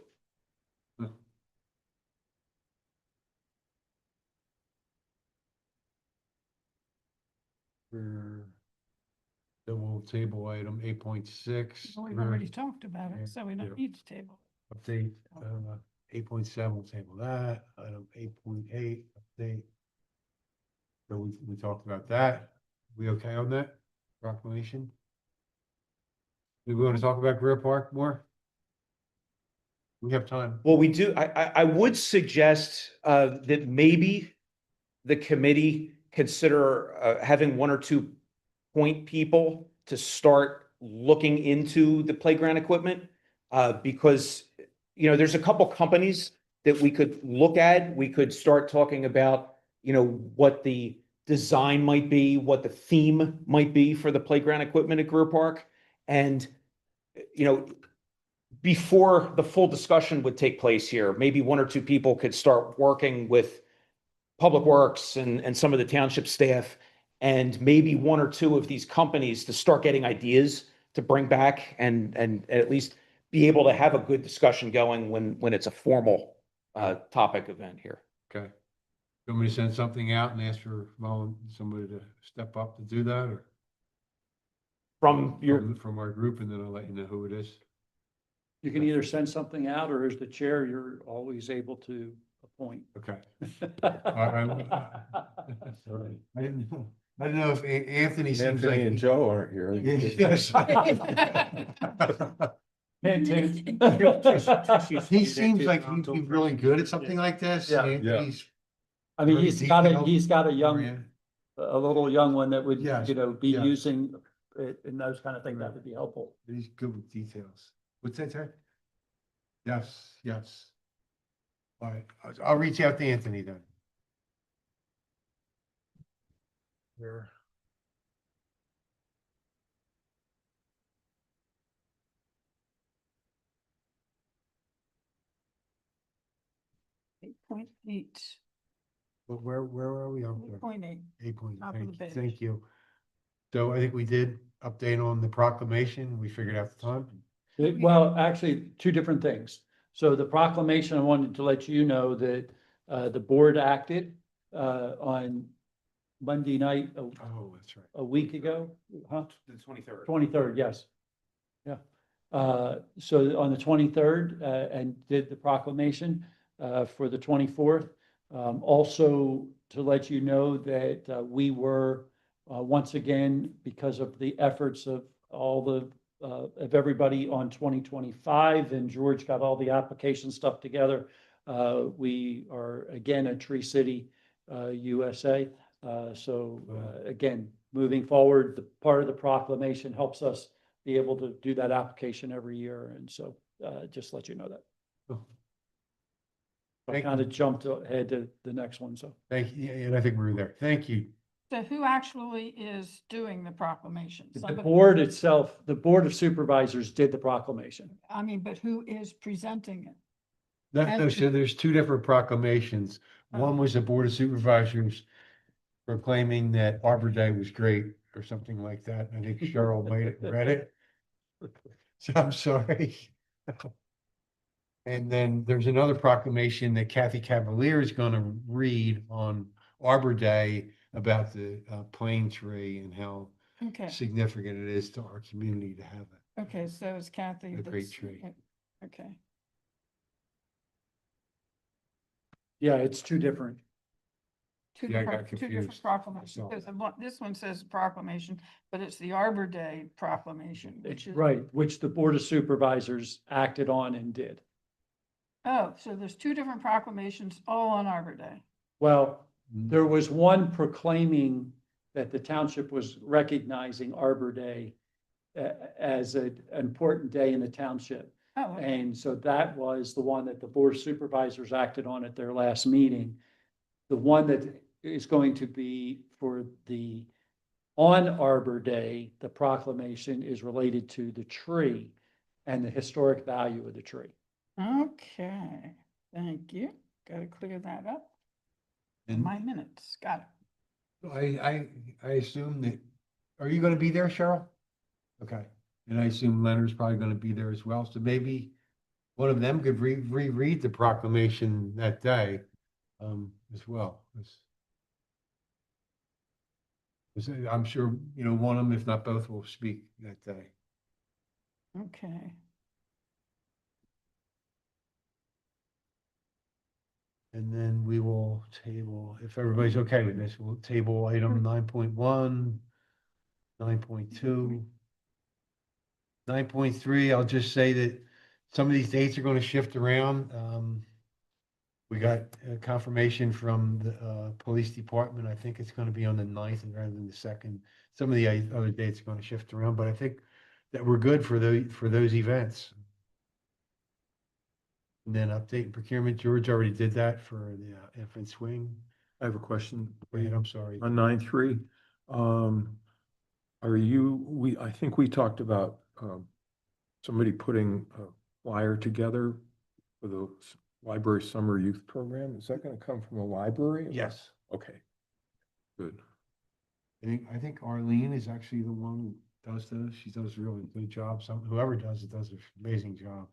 Double table item 8.6. We've already talked about Yeah, it, so we yeah. don't need to table. Update, 8.7, we'll table that. Item 8.8, update. So we talked about that. We okay on that? Proclamation? Do we want to talk about Greer Park more? We have time. Well, we do, I would suggest that maybe the committee consider having one or two point people to start looking into the playground equipment. Because, you know, there's a couple companies that we could look at. We could start talking about, you know, what the design might be, what the theme might be for the playground equipment at Greer Park. And, you know, before the full discussion would take place here, maybe one or two people could start working with Public Works and some of the township staff, and maybe one or two of these companies to start getting ideas to bring back and at least be able to have a good discussion going when it's a formal topic event here. Okay. You want me to send something out and ask for somebody to step up to do that, or? From our group, and then I'll let you know who it is. You can either send something out, or as the chair, you're always able to appoint. Okay. I didn't know if Anthony seems Anthony like. and Joe aren't here. Yes. Hint, hint. He seems like he'd be really good at something like this. Yeah. and Yeah. He's I mean, very he's got a young, oriented. a little young one that would, Yes, you know, be yes. using it and those kind of things. That would be helpful. He's good with details. What's that, Terry? Yes, yes. All right, I'll reach out to Anthony then. Where? Point eight. But where are we on? 8.8. 8.8, Top of the page. thank you. So I think we did update on the proclamation. We figured out the time. Well, actually, two different things. So the proclamation, I wanted to let you know that the board acted on Monday night, Oh, that's right. a week ago, huh? The 23rd. 23rd, yes. Yeah. So on the 23rd, and did the proclamation for the 24th. Also to let you know that we were once again, because of the efforts of all the of everybody on 2025, and George got all the application stuff together. We are again a Tree City USA. Again, moving forward, the part of the proclamation helps us be able to do that application every year. And so just let you know that. Oh. I Thank kind you. of jumped ahead to the next one, so. Thank you, and I think we were there. Thank you. So who actually is doing the proclamation? The Somebody- board itself, the Board of Supervisors did the proclamation. I mean, but who is presenting it? No, so there's two different proclamations. One was the Board of Supervisors proclaiming that Arbor Day was great or something like that. I think Cheryl might have read it. So I'm sorry. And then there's another proclamation that Kathy Cavalier is going to read on Arbor Day about the plane tree and how Okay, significant it is to our community to have it. okay, so it's Kathy. A great that's- tree. Okay, Yeah, it's two different. Yeah, I got two different confused. proclamations. So- There's this one says proclamation, but it's the Arbor Day proclamation, which is. Right, which the Board of Supervisors acted on and did. Oh, so there's two different proclamations all on Arbor Day. Well, there was one proclaiming that the township was recognizing Arbor Day as an important day in the township. Oh, okay. And so that was the one that the Board of Supervisors acted on at their last meeting. The one that is going to be for on Arbor Day, the proclamation is related to the tree and the historic value of the tree. Okay, thank you. Got to clear that up. In And my minutes, got it. I assume that, are you going to be there, Cheryl? Okay. And I assume Leonard's probably going to be there as well. So maybe one of them could reread the proclamation that day as well. I'm sure, one of them, if not both, will speak that day. Okay. And then we will table, if everybody's okay with this, we'll table item 9.1, 9.2. 9.3, I'll just say that some of these dates are going to shift around. We got confirmation from the police department. I think it's going to be on the 9th rather than the 2nd. Some of the other dates are going to shift around, but I think that we're good for those events. And then update and procurement, George already did that for the infant swing. I have a question. Go ahead, I'm sorry. On 9.3, I think we talked about, somebody putting a flyer together for the library summer youth program. Is that going to come from the library? Yes. Okay. Good. I think Arlene is actually the one who does those. She does a really good job. Whoever does it does an amazing job.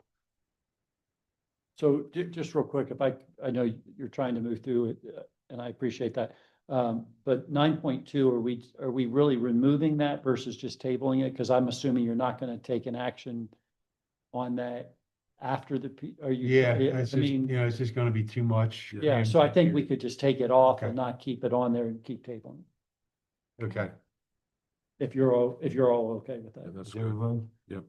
So just real quick, I know you're trying to move through it, and I appreciate that. But 9.2, are we really removing that versus just tabling it? Because I'm assuming you're not going to take an action on that after are you? Yeah, I it's just, mean, it's just gonna be too much. yeah, so I think we could just take it off and Okay. not keep it on there and keep tabling it. Okay. If you're all okay with Yeah, that. that's Is good. everyone? Yep.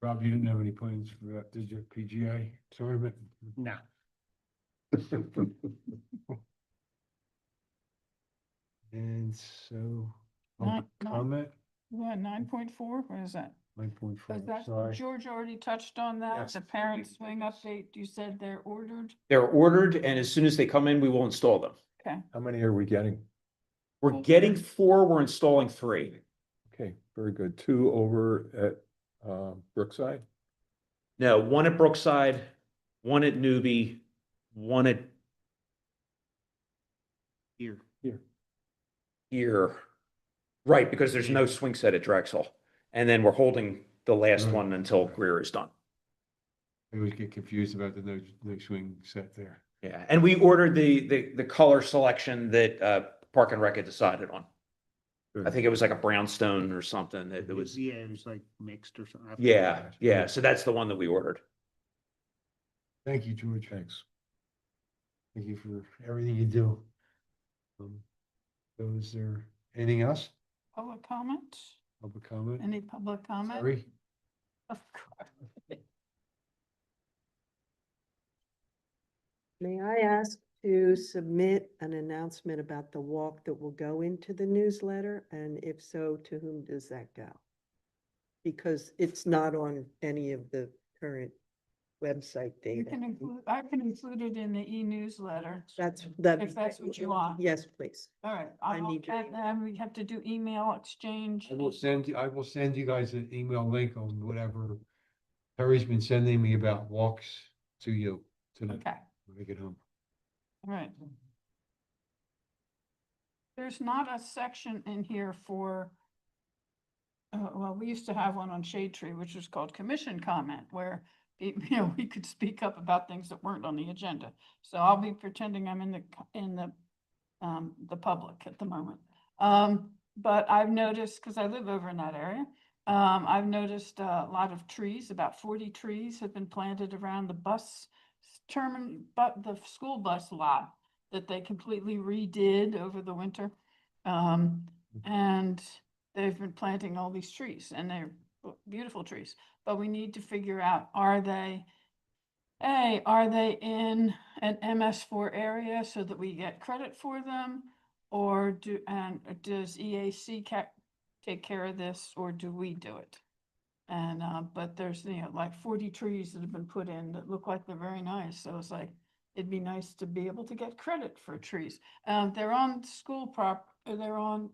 Rob, you didn't have any plans for that, did you, PGA? Sorry, but. No. And so, Nine- comment, 9.4, what is that? 9.4, Is that, sorry. George already touched on that, Yes. the parent swing update, you said they're ordered? They're ordered, and as soon as they come in, we will install them. Okay, How many are we getting? We're getting 4, we're installing 3. Okay, very good. 2 over at Brookside. No, 1 at Brookside, 1 at Newby, 1 at Here. here. Right, because there's no swing set at Drexel. And then we're holding the last Right. one until Greer is done. I always get confused about the no swing set there. Yeah, and we ordered the color selection that Park and Rec had decided on. I think it was like a brownstone or something that it was, Yeah, it was like mixed or something. I yeah, forgot. yeah, so that's the one that we ordered. Thank you, George. Thanks. Thank you for everything you do. So is there anything else? Public comment? Public comment? Any public comment? Sorry? Of course. May I ask to submit an announcement about the walk that will go into the newsletter? And if so, to whom does that go? Because it's not on any of the current website You data. can include, I can include it in the e-newsletter. That. If that's what you want. Yes, please. All right, I I'll, need your and then we have to do email exchange. I will send you guys an email link on whatever Terry's been sending me about walks to you tonight Okay, when I get home. all right. There's not a section in here for, well, we used to have one on Shade Tree, which was called commission comment, where we could speak up about things that weren't on the agenda. So I'll be pretending I'm in the public at the moment. But I've noticed, because I live over in that area, I've noticed a lot of trees, about 40 trees have been planted around the bus but the school bus lot that they completely redid over the winter. And they've been planting all these trees, and they're beautiful trees. But we need to figure out, are they in an MS4 area so that we get credit for them? Or does EAC take care of this, or do we do it? And, but there's, like 40 trees that have been put in that look like they're very nice. So it's like, it'd be nice to be able to get credit for trees. They're on they're on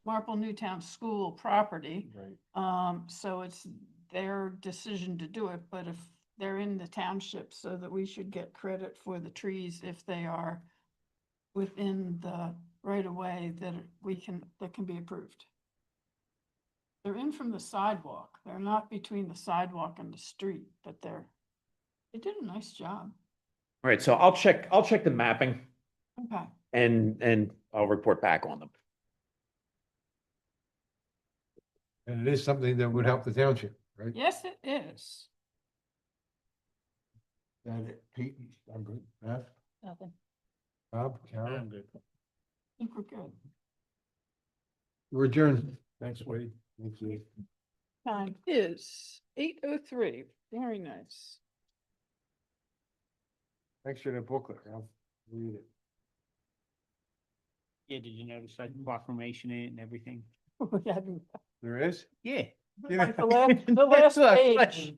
Marple Newtown School property. Right. So it's their decision to do it, but if they're in the township, so that we should get credit for the trees if they are within the right of way that can be approved. They're in from the sidewalk. They're not between the sidewalk and the street, but they did a nice job. All right, so I'll check the mapping Okay. and I'll report back on them. And it is something that would help the township, right? Yes, it is. That it, Pete, I'm good. Matt, Nothing. Bob, Carol, I'm good. I think we're good. we're adjourned. Thanks, Wade. Thank you. Time is 8:03. Very nice. Thanks for the booklet, Ralph. Read it. Yeah, did you notice like proclamation in it and everything? There is? Yeah. Like the last page.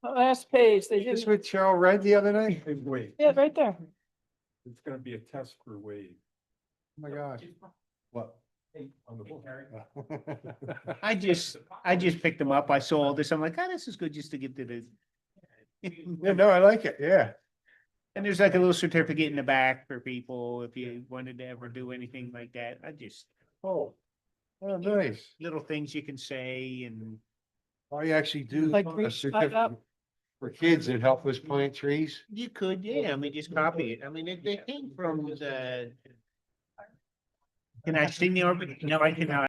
The last page, they This did, what Cheryl read the other night? Wait, yeah, right there. it's gonna be a test for Wade. Oh my gosh. What? On the book. I just picked them up. I saw all this. I'm like, oh, this is good just to get to the. Yeah, no, I like it, yeah. And there's like a little certificate in the back for people if you wanted to ever do anything like that. Oh, nice. Little things you can say and. I actually do Like a reach right up. certificate for kids that help us plant trees. You could, yeah, I mean, just copy it. I mean, they came from the. Can I sing the, no, I cannot.